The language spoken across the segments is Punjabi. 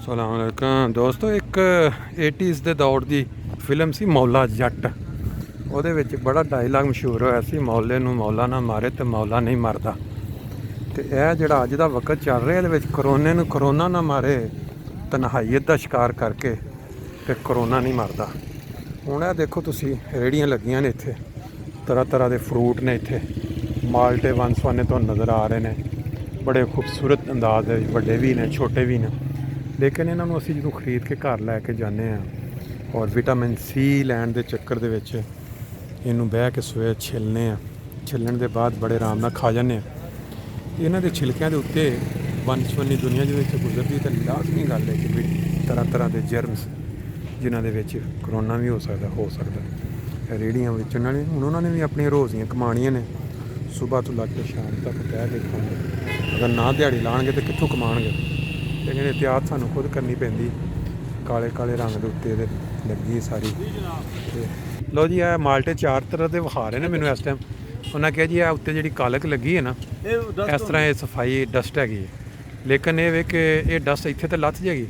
ਸਲਾਮ ਅਲੈਕੁਮ ਦੋਸਤੋ। ਇੱਕ 80s ਦੇ ਦੌਰ ਦੀ ਫਿਲਮ ਸੀ ਮੌਲਾ ਜੱਟ। ਉਹਦੇ ਵਿੱਚ ਬੜਾ ਡਾਇਲਾਗ ਮਸ਼ਹੂਰ ਹੋਇਆ ਸੀ, ਮੌਲੇ ਨੂੰ ਮੌਲਾ ਨਾ ਮਾਰੇ ਤੇ ਮੌਲਾ ਨਹੀਂ ਮਰਦਾ। ਤੇ ਇਹ ਜਿਹੜਾ ਅੱਜ ਦਾ ਵਕਤ ਚੱਲ ਰਿਹਾ, ਇਹਦੇ ਵਿੱਚ ਕਰੋਨੇ ਨੂੰ ਕਰੋਨਾ ਨਾ ਮਾਰੇ, ਤਨਹਾਈਅਤ ਦਾ ਸ਼ਿਕਾਰ ਕਰਕੇ ਤੇ ਕਰੋਨਾ ਨਹੀਂ ਮਰਦਾ। ਹੁਣ ਇਹ ਦੇਖੋ ਤੁਸੀਂ, ਰੇਹੜੀਆਂ ਲੱਗੀਆਂ ਨੇ ਇੱਥੇ, ਤਰ੍ਹਾਂ ਤਰ੍ਹਾਂ ਦੇ ਫਰੂਟ ਨੇ ਇੱਥੇ, ਮਾਲਟੇ ਵੰਨ ਸਵੰਨੇ ਤੁਹਾਨੂੰ ਨਜ਼ਰ ਆ ਰਹੇ ਨੇ, ਬੜੇ ਖੂਬਸੂਰਤ ਅੰਦਾਜ਼ ਦੇ, ਵੱਡੇ ਵੀ ਨੇ ਛੋਟੇ ਵੀ ਨੇ। ਲੇਕਿਨ ਇਹਨਾਂ ਨੂੰ ਅਸੀਂ ਜਦੋਂ ਖਰੀਦ ਕੇ ਘਰ ਲੈ ਕੇ ਜਾਂਦੇ ਹਾਂ ਔਰ ਵਿਟਾਮਿਨ ਸੀ ਲੈਣ ਦੇ ਚੱਕਰ ਦੇ ਵਿੱਚ ਇਹਨੂੰ ਬਹਿ ਕੇ ਸਵੇਰ ਛਿੱਲਣੇ ਆ, ਛਿੱਲਣ ਦੇ ਬਾਅਦ ਬੜੇ ਆਰਾਮ ਨਾਲ ਖਾ ਜਾਂਦੇ ਹਾਂ। ਇਹਨਾਂ ਦੇ ਛਿਲਕਿਆਂ ਦੇ ਉੱਤੇ ਵੰਨ ਸਵੰਨੀ ਦੁਨੀਆ ਜਿਹਦੇ ਵਿੱਚ ਗੁਜ਼ਰਦੀ ਤਾਂ ਲਾਜ਼ਮੀ ਗੱਲ ਹੈ ਕਿ ਵੀ ਤਰ੍ਹਾਂ ਤਰ੍ਹਾਂ ਦੇ ਜਰਮਸ ਜਿਨ੍ਹਾਂ ਦੇ ਵਿੱਚ ਕਰੋਨਾ ਵੀ ਹੋ ਸਕਦਾ। ਰੇਹੜੀਆਂ ਵਿੱਚ ਉਹਨਾਂ ਨੇ ਵੀ ਆਪਣੀਆਂ ਰੋਜ਼ੀਆਂ ਕਮਾਉਣੀਆਂ ਨੇ, ਸੁਬਾਹ ਤੋਂ ਲੱਗ ਕੇ ਸ਼ਾਮ ਤੱਕ ਬਹਿ ਕੇ ਖਾਂਦੇ। ਅਗਰ ਨਾ ਦਿਹਾੜੀ ਲਾਉਣਗੇ ਤਾਂ ਕਿੱਥੋਂ ਕਮਾਉਣਗੇ? ਲੇਕਿਨ ਇਹਤਿਆਤ ਸਾਨੂੰ ਖੁਦ ਕਰਨੀ ਪੈਂਦੀ। ਕਾਲੇ ਕਾਲੇ ਰੰਗ ਦੇ ਉੱਤੇ ਇਹਦੇ ਲੱਗੀ ਸਾਰੀ। ਤੇ ਲਓ ਜੀ, ਇਹ ਮਾਲਟੇ ਚਾਰ ਤਰ੍ਹਾਂ ਦੇ ਵਿਖਾ ਰਹੇ ਨੇ ਮੈਨੂੰ ਇਸ ਟਾਈਮ। ਉਹਨਾਂ ਕਿਹਾ ਜੀ ਇਹ ਉੱਤੇ ਜਿਹੜੀ ਕਾਲਕ ਲੱਗੀ ਹੈ ਨਾ, ਇਸ ਤਰ੍ਹਾਂ ਇਹ ਸਫਾਈ ਡਸਟ ਹੈਗੀ ਹੈ। ਲੇਕਿਨ ਇਹ ਵੇ ਕਿ ਇਹ ਡਸਟ ਇੱਥੇ ਤਾਂ ਲੱਥ ਜਾਏਗੀ,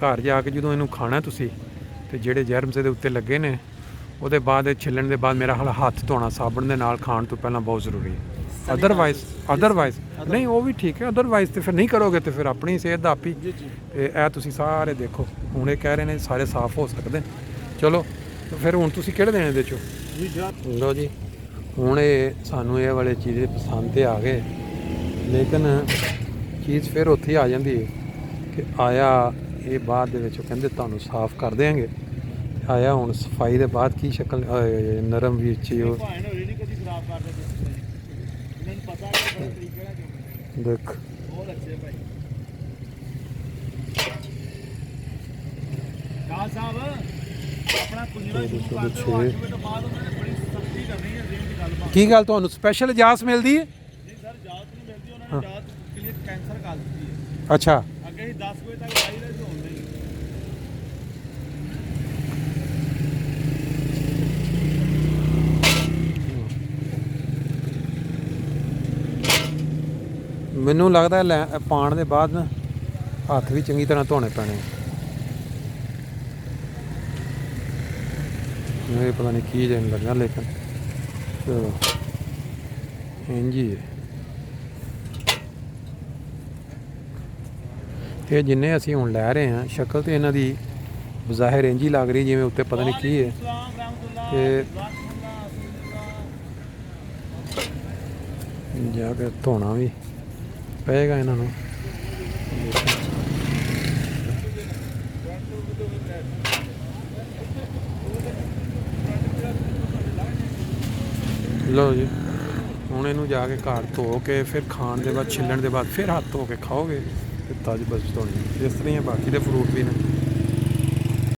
ਘਰ ਜਾ ਕੇ ਜਦੋਂ ਇਹਨੂੰ ਖਾਣਾ ਤੁਸੀਂ, ਤੇ ਜਿਹੜੇ ਜਰਮਸ ਇਹਦੇ ਉੱਤੇ ਲੱਗੇ ਨੇ ਉਹਦੇ ਬਾਅਦ ਇਹ ਛਿੱਲਣ ਦੇ ਬਾਅਦ ਮੇਰਾ ਹੱਥ ਧੋਣਾ ਸਾਬਣ ਦੇ ਨਾਲ ਖਾਣ ਤੋਂ ਪਹਿਲਾਂ ਬਹੁਤ ਜ਼ਰੂਰੀ ਹੈ। ਅਦਰਵਾਈਜ਼ ਨਹੀਂ, ਉਹ ਵੀ ਠੀਕ ਹੈ। ਅਦਰਵਾਈਜ਼ ਤੇ ਫਿਰ ਨਹੀਂ ਕਰੋਗੇ ਤੇ ਫਿਰ ਆਪਣੀ ਸਿਹਤ ਦਾ ਆਪੀ। ਤੇ ਇਹ ਤੁਸੀਂ ਸਾਰੇ ਦੇਖੋ, ਹੁਣ ਇਹ ਕਹਿ ਰਹੇ ਨੇ ਸਾਰੇ ਸਾਫ਼ ਹੋ ਸਕਦੇ। ਚਲੋ ਫਿਰ ਹੁਣ ਤੁਸੀਂ ਕਿਹੜੇ ਦੇਣੇ ਇਹਦੇ 'ਚੋਂ? ਲਓ ਜੀ, ਹੁਣ ਇਹ ਸਾਨੂੰ ਇਹ ਵਾਲੇ ਚੀਜ਼ ਪਸੰਦ ਤੇ ਆ ਗਏ, ਲੇਕਿਨ ਚੀਜ਼ ਫਿਰ ਉੱਥੇ ਆ ਜਾਂਦੀ ਹੈ ਕਿ ਆਇਆ ਇਹ ਬਾਅਦ ਦੇ ਵਿੱਚ ਉਹ ਕਹਿੰਦੇ ਤੁਹਾਨੂੰ ਸਾਫ਼ ਕਰ ਦੇਵਾਂਗੇ। ਆਇਆ ਹੁਣ ਸਫਾਈ ਦੇ ਬਾਅਦ ਕੀ ਸ਼ਕਲ ਨਰਮ ਵਿੱਚ ਉਹ ਦੇਖ। ਕੀ ਗੱਲ ਤੁਹਾਨੂੰ ਸਪੈਸ਼ਲ ਇਜਾਜ਼ਤ ਮਿਲਦੀ ਹੈ? ਅੱਛਾ, ਅੱਗੇ 10 ਵਜੇ ਤੱਕ ਆਈ ਰਹੇ ਹੋਣ ਨਹੀਂ। ਮੈਨੂੰ ਲੱਗਦਾ ਪਾਣ ਦੇ ਬਾਅਦ ਨਾ ਹੱਥ ਵੀ ਚੰਗੀ ਤਰ੍ਹਾਂ ਧੋਣੇ ਪੈਣੇ। ਇਹ ਪਤਾ ਨਹੀਂ ਕੀ ਦੇਣ ਲੱਗਾ, ਲੇਕਿਨ ਚਲੋ ਇੰਝ ਹੀ ਹੈ। ਇਹ ਜਿੰਨੇ ਅਸੀਂ ਹੁਣ ਲੈ ਰਹੇ ਹਾਂ, ਸ਼ਕਲ ਤੇ ਇਹਨਾਂ ਦੀ ਬਜ਼ਾਹਿਰ ਇੰਝ ਹੀ ਲੱਗ ਰਹੀ ਜਿਵੇਂ ਉੱਤੇ ਪਤਾ ਨਹੀਂ ਕੀ ਹੈ। ਤੇ ਜਾ ਕੇ ਧੋਣਾ ਵੀ ਪਏਗਾ ਇਹਨਾਂ ਨੂੰ। ਲਓ ਜੀ, ਹੁਣ ਇਹਨੂੰ ਜਾ ਕੇ ਘਰ ਧੋ ਕੇ ਫਿਰ ਖਾਣ ਦੇ ਬਾਅਦ, ਛਿੱਲਣ ਦੇ ਬਾਅਦ ਫਿਰ ਹੱਥ ਧੋ ਕੇ ਖਾਓਗੇ ਤੇ ਤਾਜ਼ੀ ਬਸ ਧੋਣੀ। ਇਸ ਤਰ੍ਹਾਂ ਹੀ ਬਾਕੀ ਦੇ ਫਰੂਟ ਵੀ ਨੇ।